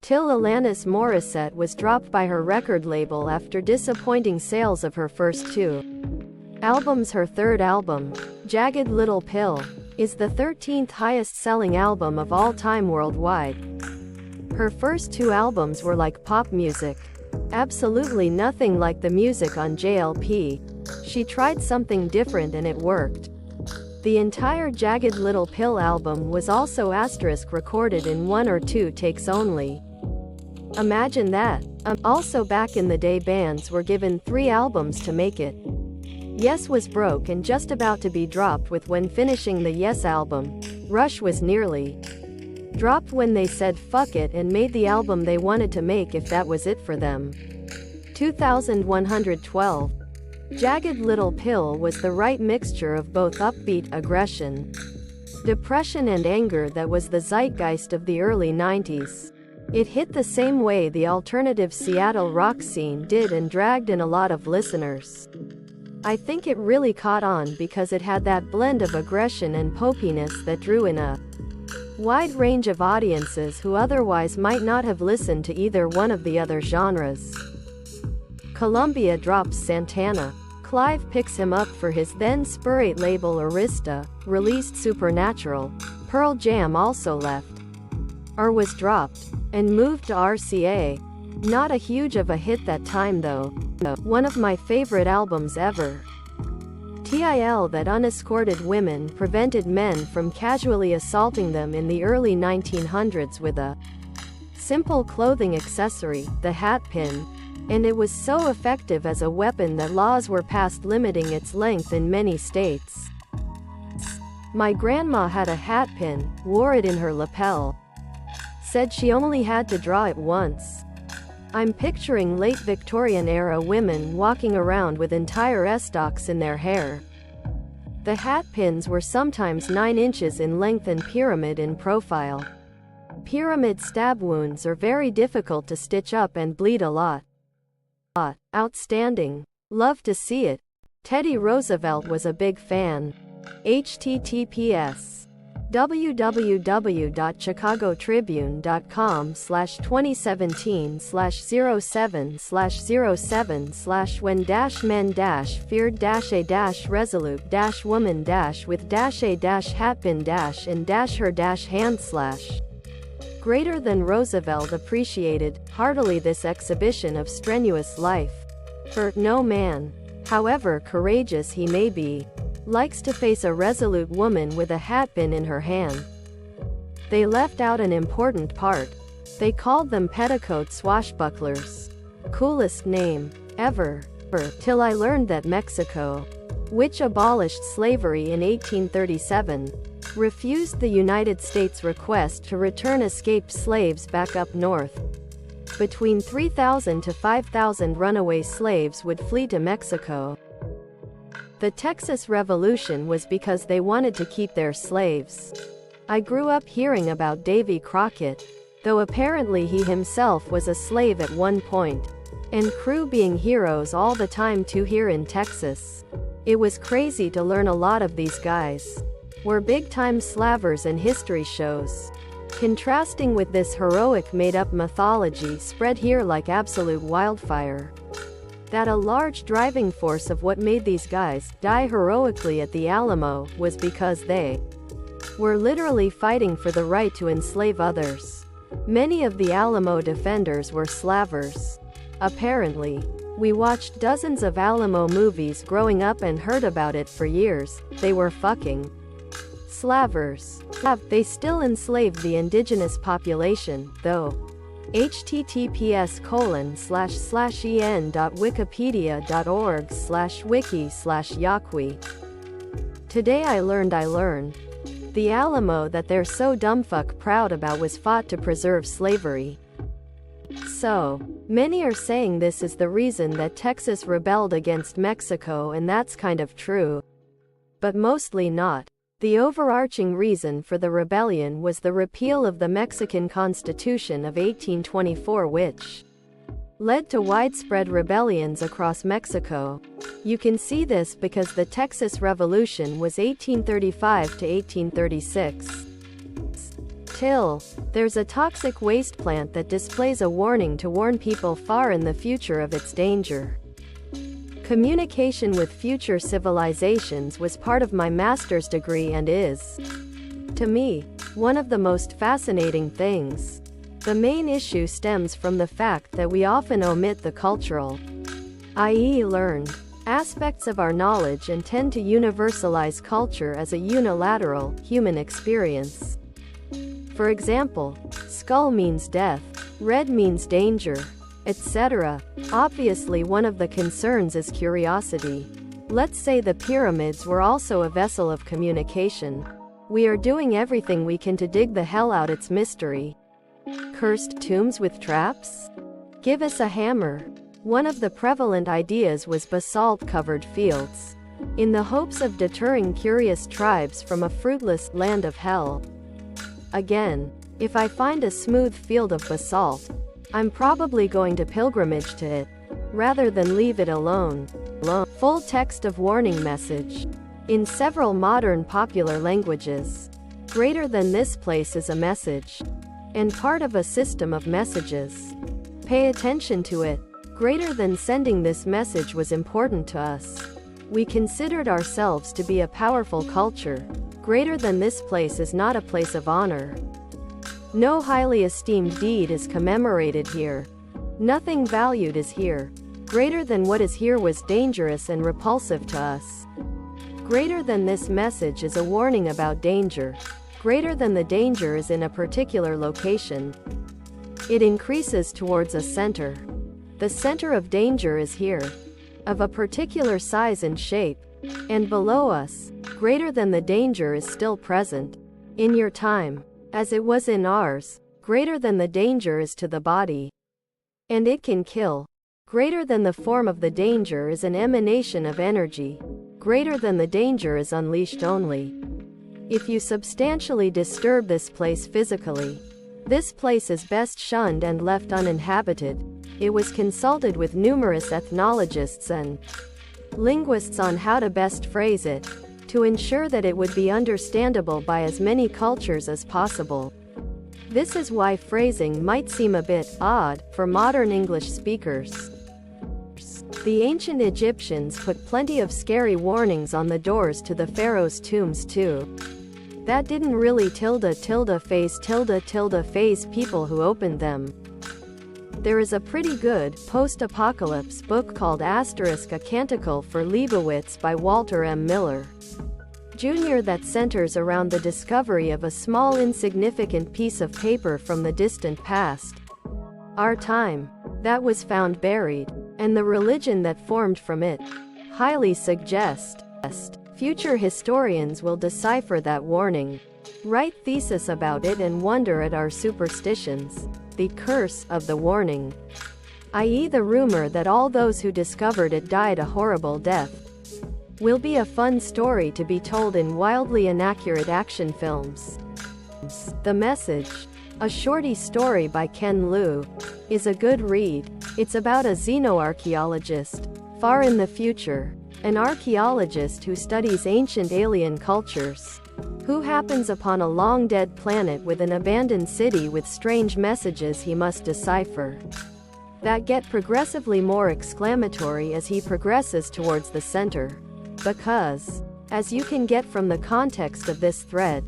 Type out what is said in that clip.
TIL Alanis Morissette was dropped by her record label after disappointing sales of her first two albums. Her third album, Jagged Little Pill, is the 13th highest-selling album of all time worldwide. Her first two albums were like pop music. Absolutely nothing like the music on JLP. She tried something different and it worked. The entire Jagged Little Pill album was also recorded in 1 or 2 takes only. Imagine that. Also back in the day, bands were given 3 albums to make it. Yes was broke and just about to be dropped with when finishing the Yes album. Rush was nearly dropped when they said fuck it and made the album they wanted to make if that was it for them. 2112. Jagged Little Pill was the right mixture of both upbeat aggression, depression and anger that was the zeitgeist of the early 90s. It hit the same way the alternative Seattle rock scene did and dragged in a lot of listeners. I think it really caught on because it had that blend of aggression and popiness that drew in a wide range of audiences who otherwise might not have listened to either one of the other genres. Columbia drops Santana. Clive picks him up for his then Spurate label. Arista released Supernatural. Pearl Jam also left, or was dropped, and moved to RCA. Not a huge of a hit that time though. One of my favorite albums ever. TIL that unescorted women prevented men from casually assaulting them in the early 1900s with a simple clothing accessory, the hat pin. And it was so effective as a weapon that laws were passed limiting its length in many states. My grandma had a hat pin, wore it in her lapel. Said she only had to draw it once. I'm picturing late Victorian-era women walking around with entire estocs in their hair. The hat pins were sometimes 9 inches in length and pyramid in profile. Pyramid stab wounds are very difficult to stitch up and bleed a lot. Outstanding. Love to see it. Teddy Roosevelt was a big fan. https www.chicagotribune.com/2017/when-men-feared-a-hatpin- and greater than Roosevelt appreciated heartily this exhibition of strenuous life. For no man, however courageous he may be, likes to face a resolute woman with a hatpin in her hand. They left out an important part. They called them petticoat swashbucklers. Coolest name ever. Till I learned that Mexico, which abolished slavery in 1837, refused the United States' request to return escaped slaves back up north. Between 3,000 to 5,000 runaway slaves would flee to Mexico. The Texas Revolution was because they wanted to keep their slaves. I grew up hearing about Davy Crockett, though apparently he himself was a slave at one point, and crew being heroes all the time too here in Texas. It was crazy to learn a lot of these guys were big-time slavers in history shows. Contrasting with this heroic made-up mythology spread here like absolute wildfire. That a large driving force of what made these guys die heroically at the Alamo was because they were literally fighting for the right to enslave others. Many of the Alamo defenders were slavers. Apparently. We watched dozens of Alamo movies growing up and heard about it for years. They were fucking slavers. They still enslaved the indigenous population, though. https://en.wikipedia.org/wiki/yaqui. Today I learned. The Alamo that they're so dumbfuck proud about was fought to preserve slavery. So many are saying this is the reason that Texas rebelled against Mexico, and that's kind of true. But mostly not. The overarching reason for the rebellion was the repeal of the Mexican Constitution of 1824, which led to widespread rebellions across Mexico. You can see this because the Texas Revolution was 1835 to 1836. TIL. There's a toxic waste plant that displays a warning to warn people far in the future of its danger. Communication with future civilizations was part of my master's degree and is, to me, one of the most fascinating things. The main issue stems from the fact that we often omit the cultural, i.e. learned, aspects of our knowledge and tend to universalize culture as a unilateral, human experience. For example, skull means death, red means danger, etc. Obviously, one of the concerns is curiosity. Let's say the pyramids were also a vessel of communication. We are doing everything we can to dig the hell out its mystery. Cursed tombs with traps? Give us a hammer. One of the prevalent ideas was basalt-covered fields, in the hopes of deterring curious tribes from a fruitless land of hell. Again, if I find a smooth field of basalt, I'm probably going to pilgrimage to it, rather than leave it alone. Full text of warning message. In several modern popular languages, greater than this place is a message, and part of a system of messages. Pay attention to it. Greater than sending this message was important to us. We considered ourselves to be a powerful culture. Greater than this place is not a place of honor. No highly esteemed deed is commemorated here. Nothing valued is here. Greater than what is here was dangerous and repulsive to us. Greater than this message is a warning about danger. Greater than the danger is in a particular location. It increases towards a center. The center of danger is here, of a particular size and shape, and below us, greater than the danger is still present, in your time, as it was in ours. Greater than the danger is to the body, and it can kill. Greater than the form of the danger is an emanation of energy. Greater than the danger is unleashed only if you substantially disturb this place physically. This place is best shunned and left uninhabited. It was consulted with numerous ethnologists and linguists on how to best phrase it, to ensure that it would be understandable by as many cultures as possible. This is why phrasing might seem a bit odd for modern English speakers. The ancient Egyptians put plenty of scary warnings on the doors to the pharaoh's tombs too. That didn't really phase people who opened them. There is a pretty good post-apocalypse book called *A Canticle for Leibowitz by Walter M. Miller, Jr. that centers around the discovery of a small insignificant piece of paper from the distant past, our time, that was found buried, and the religion that formed from it, highly suggest. Future historians will decipher that warning, write thesis about it and wonder at our superstitions. The curse of the warning, i.e. the rumor that all those who discovered it died a horrible death, will be a fun story to be told in wildly inaccurate action films. The Message, a shorty story by Ken Liu, is a good read. It's about a xenoarchaeologist, far in the future, an archaeologist who studies ancient alien cultures, who happens upon a long-dead planet with an abandoned city with strange messages he must decipher, that get progressively more exclamatory as he progresses towards the center. Because, as you can get from the context of this thread,